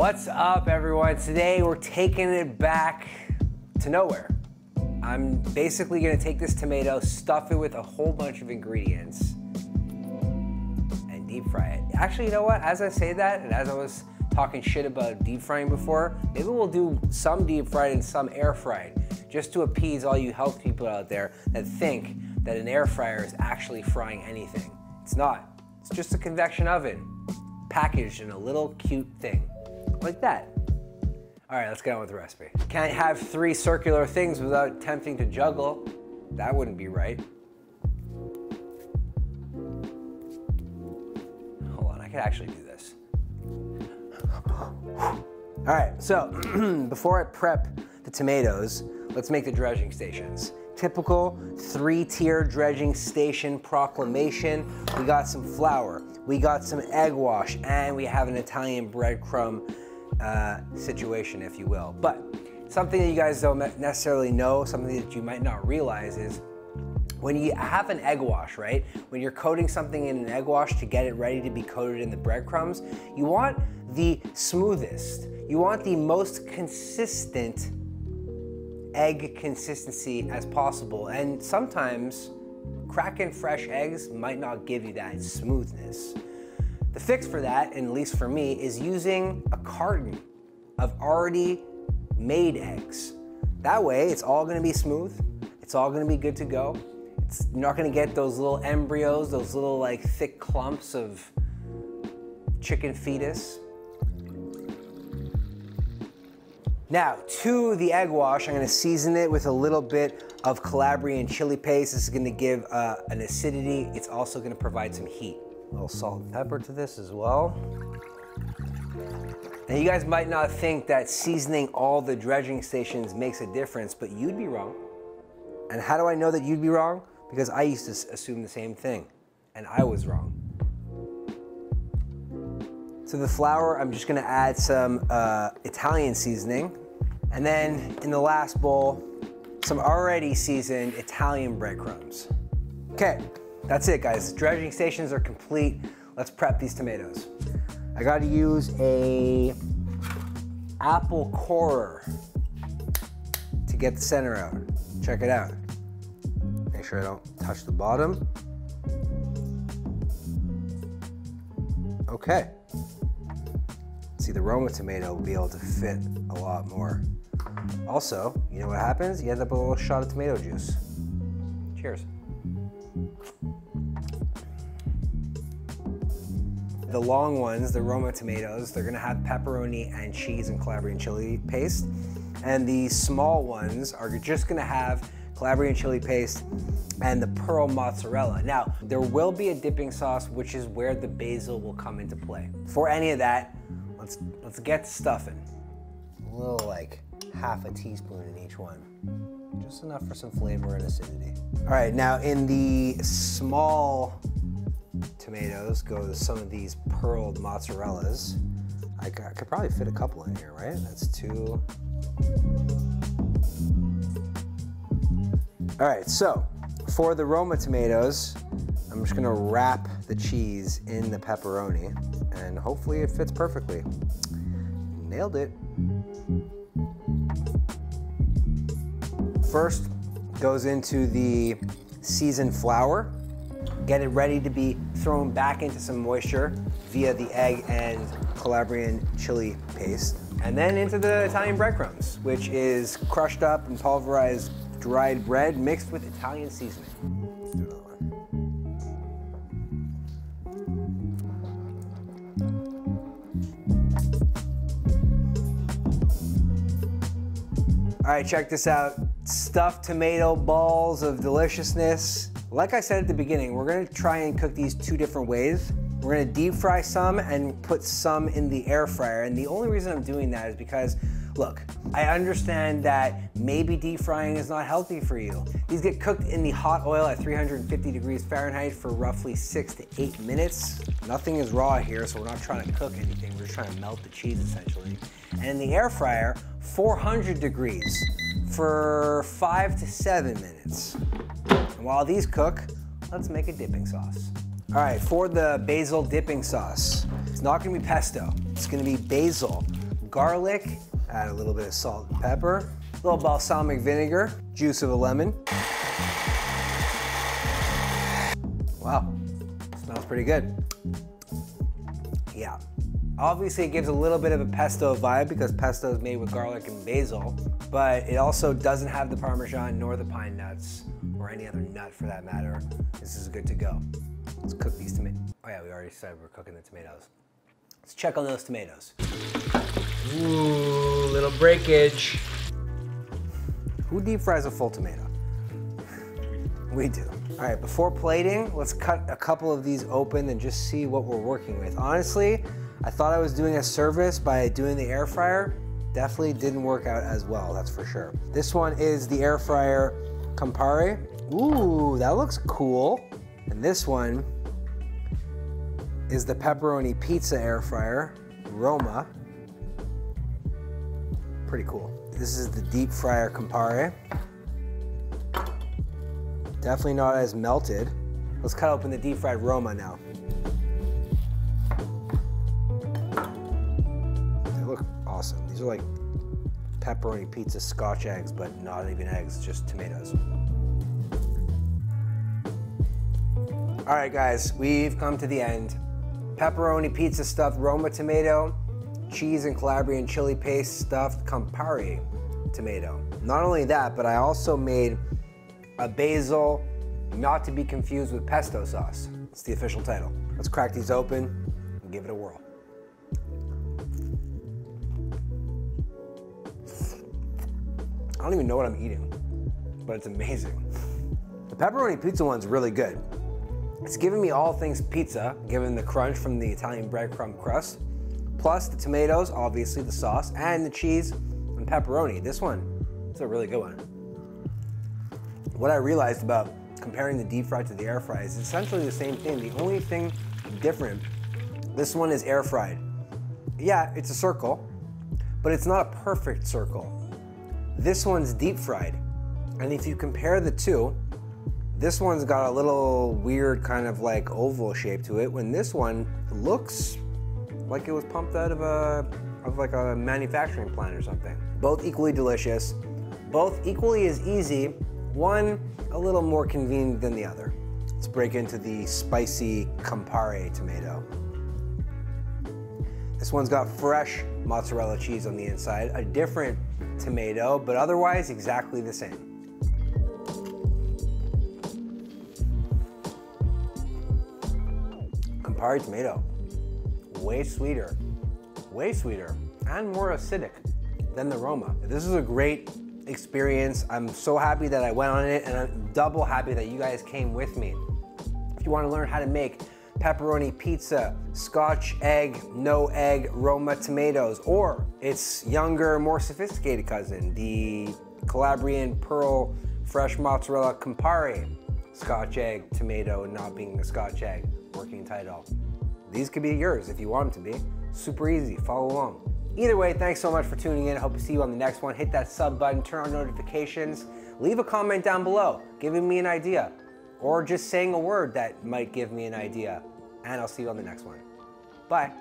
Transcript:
What's up, everyone? Today we're taking it back to nowhere. I'm basically gonna take this tomato, stuff it with a whole bunch of ingredients, and deep fry it. Actually, you know what? As I say that, and as I was talking shit about deep frying before, maybe we'll do some deep fried and some air fried, just to appease all you health people out there that think that an air fryer is actually frying anything. It's not. It's just a convection oven, packaged in a little cute thing, like that. All right, let's get on with the recipe. Can't have 3 circular things without attempting to juggle. That wouldn't be right. Hold on, I could actually do this. All right, so before I prep the tomatoes, let's make the dredging stations. Typical 3-tier dredging station proclamation. We got some flour, we got some egg wash, and we have an Italian breadcrumb situation, if you will. But something that you guys don't necessarily know, something that you might not realize is when you have an egg wash, right? When you're coating something in an egg wash to get it ready to be coated in the breadcrumbs, you want the smoothest, you want the most consistent egg consistency as possible. And sometimes cracking fresh eggs might not give you that smoothness. The fix for that, and at least for me, is using a carton of already made eggs. That way, it's all gonna be smooth, it's all gonna be good to go. You're not gonna get those little embryos, those little like thick clumps of chicken fetus. Now, to the egg wash, I'm gonna season it with a little bit of Calabrian chili paste. This is gonna give an acidity. It's also gonna provide some heat. A little salt and pepper to this as well. And you guys might not think that seasoning all the dredging stations makes a difference, but you'd be wrong. And how do I know that you'd be wrong? Because I used to assume the same thing, and I was wrong. To the flour, I'm just gonna add some Italian seasoning. And then in the last bowl, some already seasoned Italian breadcrumbs. Okay, that's it, guys. Dredging stations are complete. Let's prep these tomatoes. I gotta use a apple corer to get the center out. Check it out. Make sure I don't touch the bottom. Okay. See, the Roma tomato will be able to fit a lot more. Also, you know what happens? You end up with a little shot of tomato juice. Cheers. The long ones, the Roma tomatoes, they're gonna have pepperoni and cheese and Calabrian chili paste. And the small ones are just gonna have Calabrian chili paste and the pearl mozzarella. Now, there will be a dipping sauce, which is where the basil will come into play. For any of that, let's get stuffing. A little like half a teaspoon in each one. Just enough for some flavor and acidity. All right, now in the small tomatoes go some of these pearled mozzarellas. I could probably fit a couple in here, right? That's 2. All right, so for the Roma tomatoes, I'm just gonna wrap the cheese in the pepperoni and hopefully it fits perfectly. Nailed it. First goes into the seasoned flour. Get it ready to be thrown back into some moisture via the egg and Calabrian chili paste. And then into the Italian breadcrumbs, which is crushed up and pulverized dried bread mixed with Italian seasoning. Let's do another one. All right, check this out. Stuffed tomato balls of deliciousness. Like I said at the beginning, we're gonna try and cook these 2 different ways. We're gonna deep fry some and put some in the air fryer. And the only reason I'm doing that is because, look, I understand that maybe deep frying is not healthy for you. These get cooked in the hot oil at 350 degrees Fahrenheit for roughly 6 to 8 minutes. Nothing is raw here, so we're not trying to cook anything. We're just trying to melt the cheese essentially. And in the air fryer, 400 degrees for 5 to 7 minutes. And while these cook, let's make a dipping sauce. All right, for the basil dipping sauce, it's not gonna be pesto. It's gonna be basil garlic, add a little bit of salt and pepper, a little balsamic vinegar, juice of a lemon. Wow, smells pretty good. Yeah. Obviously, it gives a little bit of a pesto vibe because pesto is made with garlic and basil, but it also doesn't have the Parmesan nor the pine nuts or any other nut for that matter. This is good to go. Let's cook these tomatoes. Oh yeah, we already said we're cooking the tomatoes. Let's check on those tomatoes. Ooh, little breakage. Who deep fries a full tomato? We do. All right, before plating, let's cut a couple of these open and just see what we're working with. Honestly, I thought I was doing a service by doing the air fryer. Definitely didn't work out as well, that's for sure. This one is the air fryer Campari. Ooh, that looks cool. And this one is the pepperoni pizza air fryer, Roma. Pretty cool. This is the deep fryer Campari. Definitely not as melted. Let's cut open the deep fried Roma now. They look awesome. These are like pepperoni pizza Scotch eggs, but not even eggs, just tomatoes. All right, guys, we've come to the end. Pepperoni pizza stuffed Roma tomato, cheese and Calabrian chili paste stuffed Campari tomato. Not only that, but I also made a basil, not to be confused with pesto sauce. It's the official title. Let's crack these open and give it a whirl. I don't even know what I'm eating, but it's amazing. The pepperoni pizza one's really good. It's giving me all things pizza, given the crunch from the Italian breadcrumb crust, plus the tomatoes, obviously the sauce, and the cheese and pepperoni. This one is a really good one. What I realized about comparing the deep fry to the air fry is essentially the same thing. The only thing different, this one is air fried. Yeah, it's a circle, but it's not a perfect circle. This one's deep fried. And if you compare the two, this one's got a little weird kind of like oval shape to it, when this one looks like it was pumped out of like a manufacturing plant or something. Both equally delicious, both equally as easy, one a little more convenient than the other. Let's break into the spicy Campari tomato. This one's got fresh mozzarella cheese on the inside, a different tomato, but otherwise exactly the same. Campari tomato, way sweeter, and more acidic than the Roma. This is a great experience. I'm so happy that I went on it, and I'm double happy that you guys came with me. If you want to learn how to make pepperoni pizza, Scotch egg, no egg, Roma tomatoes, or its younger, more sophisticated cousin, the Calabrian pearl fresh mozzarella Campari, Scotch egg, tomato, not being a Scotch egg, working title. These could be yours if you want them to be. Super easy, follow along. Either way, thanks so much for tuning in. I hope to see you on the next one. Hit that sub button, turn on notifications, leave a comment down below, giving me an idea, or just saying a word that might give me an idea. And I'll see you on the next one. Bye.